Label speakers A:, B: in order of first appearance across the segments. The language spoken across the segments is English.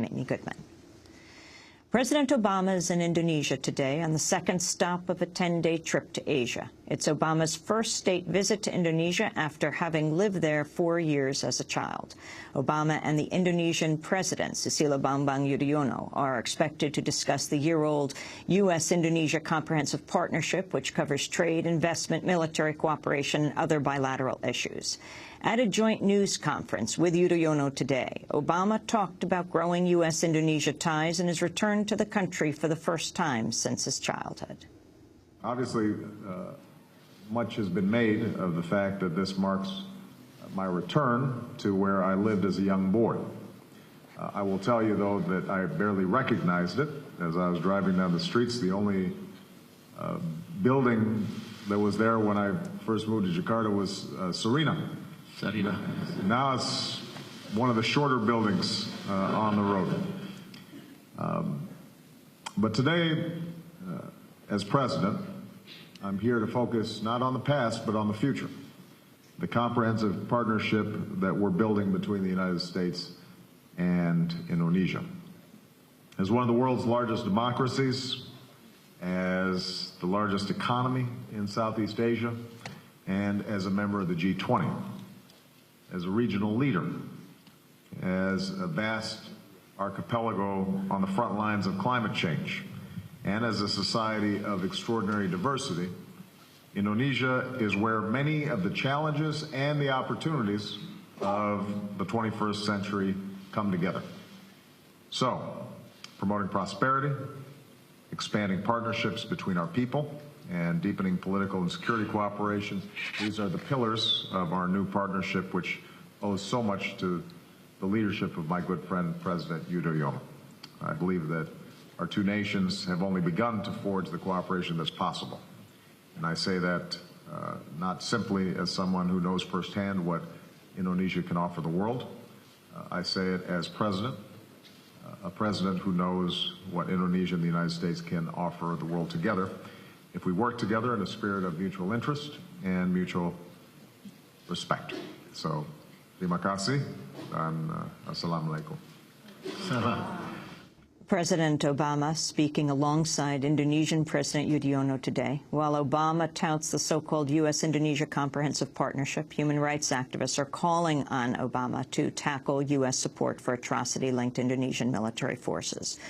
A: I'm Amy Goodman. President Obama is in Indonesia today on the second stop of a 10-day trip to Asia. It's Obama's first state visit to Indonesia after having lived there 4 years as a child. Obama and the Indonesian President, Susilo Bambang Yudhoyono, are expected to discuss the year-old U.S.-Indonesia Comprehensive Partnership, which covers trade, investment, military cooperation, and other bilateral issues. At a joint news conference with Yudhoyono today, Obama talked about growing U.S.-Indonesia ties and his return to the country for the first time since his childhood.
B: Obviously, much has been made of the fact that this marks my return to where I lived as a young boy. I will tell you, though, that I barely recognized it as I was driving down the streets. The only building that was there when I first moved to Jakarta was Sarina. Now it's one of the shorter buildings on the road. But today, as president, I'm here to focus not on the past, but on the future. The comprehensive partnership that we're building between the United States and Indonesia. As one of the world's largest democracies, as the largest economy in Southeast Asia, and as a member of the G20. As a regional leader, as a vast archipelago on the front lines of climate change, and as a society of extraordinary diversity, Indonesia is where many of the challenges and the opportunities of the 21st century come together. So, promoting prosperity, expanding partnerships between our people, and deepening political and security cooperation. These are the pillars of our new partnership, which owes so much to the leadership of my good friend, President Yudhoyono. I believe that our two nations have only begun to forge the cooperation that's possible. And I say that not simply as someone who knows firsthand what Indonesia can offer the world. I say it as president, a president who knows what Indonesia and the United States can offer the world together if we work together in a spirit of mutual interest and mutual respect. So, terima kasih dan assalamualaikum.
A: President Obama speaking alongside Indonesian President Yudhoyono today. While Obama touts the so-called U.S.-Indonesia Comprehensive Partnership, human rights activists are calling on Obama to tackle U.S. support for atrocity-linked Indonesian military forces.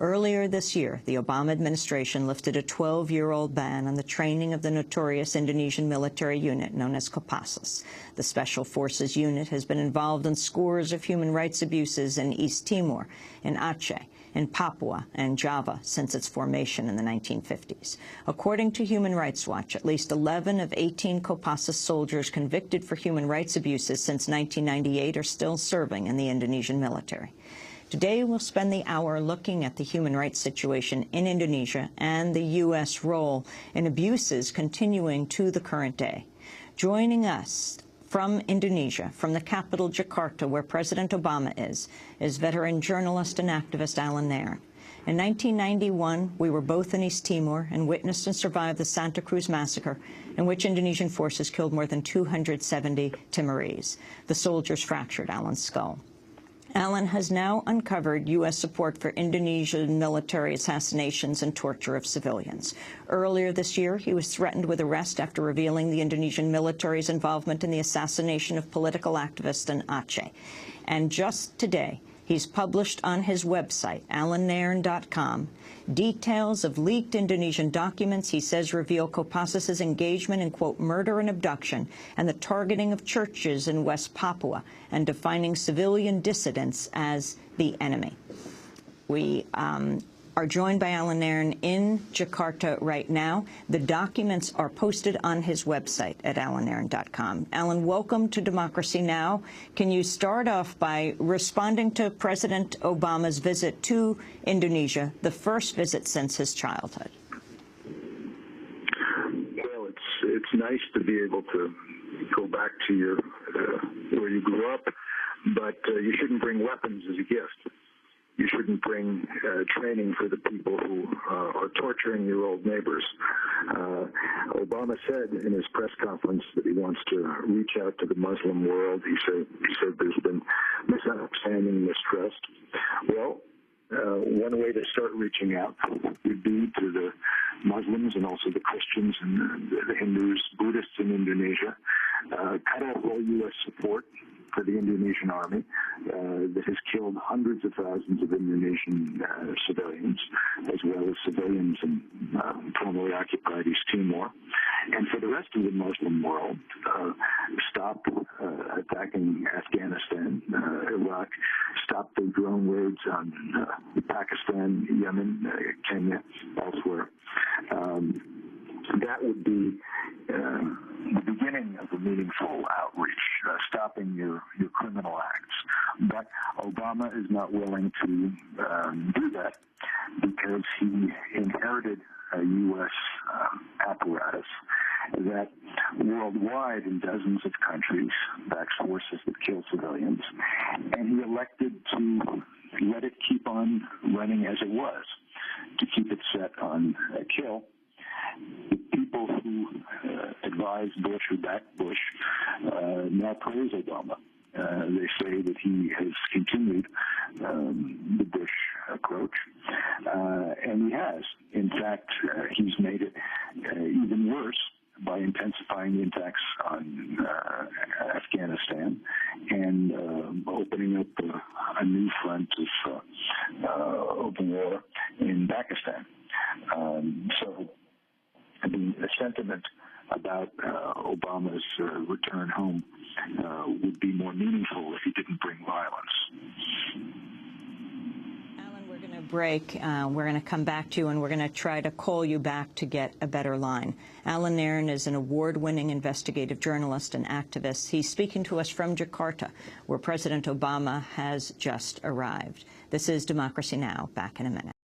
A: Earlier this year, the Obama administration lifted a 12-year-old ban on the training of the notorious Indonesian military unit known as Kopassus. The Special Forces unit has been involved in scores of human rights abuses in East Timor, in Aceh, in Papua and Java since its formation in the 1950s. According to Human Rights Watch, at least 11 of 18 Kopassus soldiers convicted for human rights abuses since 1998 are still serving in the Indonesian military. Today, we'll spend the hour looking at the human rights situation in Indonesia and the U.S. role in abuses continuing to the current day. Joining us from Indonesia, from the capital Jakarta, where President Obama is veteran journalist and activist Allan Nairn. In 1991, we were both in East Timor and witnessed and survived the Santa Cruz massacre, in which Indonesian forces killed more than 270 Timorese. The soldiers fractured Allan's skull. Allan has now uncovered U.S. support for Indonesian military assassinations and torture of civilians. Earlier this year, he was threatened with arrest after revealing the Indonesian military's involvement in the assassination of political activists in Aceh. And just today, he's published on his website, allannairn.com, details of leaked Indonesian documents he says reveal Kopassus's engagement in, quote, murder and abduction and the targeting of churches in West Papua and defining civilian dissidents as the enemy. We are joined by Allan Nairn in Jakarta right now. The documents are posted on his website at allannairn.com. Allan, welcome to Democracy Now! Can you start off by responding to President Obama's visit to Indonesia, the first visit since his childhood?
C: Well, it's nice to be able to go back to your where you grew up, but you shouldn't bring weapons as a gift. You shouldn't bring training for the people who are torturing your old neighbors. Obama said in his press conference that he wants to reach out to the Muslim world. He said there's been misunderstanding, mistrust. Well, one way to start reaching out would be to the Muslims and also the Christians and the Hindus, Buddhists in Indonesia. Cut off all U.S. support for the Indonesian army that has killed hundreds of thousands of Indonesian civilians, as well as civilians in formerly occupied East Timor. And for the rest of the Muslim world, stop attacking Afghanistan, Iraq, stop the drone raids on Pakistan, Yemen, Kenya, elsewhere. That would be the beginning of a meaningful outreach, stopping your criminal acts. But Obama is not willing to do that because he inherited a U.S. apparatus that worldwide in dozens of countries backs forces that kill civilians, and he elected to let it keep on running as it was, to keep it set on a kill. The people who advise Bush or back Bush now praise Obama. They say that he has continued the Bush approach, and he has. In fact, he's made it even worse by intensifying the attacks on Afghanistan and opening up a new front of open war in Pakistan. So the sentiment about Obama's return home would be more meaningful if he didn't bring violence.
A: Allan, we're going to break. We're going to come back to you, and we're going to try to call you back to get a better line. Allan Nairn is an award-winning investigative journalist and activist. He's speaking to us from Jakarta, where President Obama has just arrived. This is Democracy Now! Back in a minute.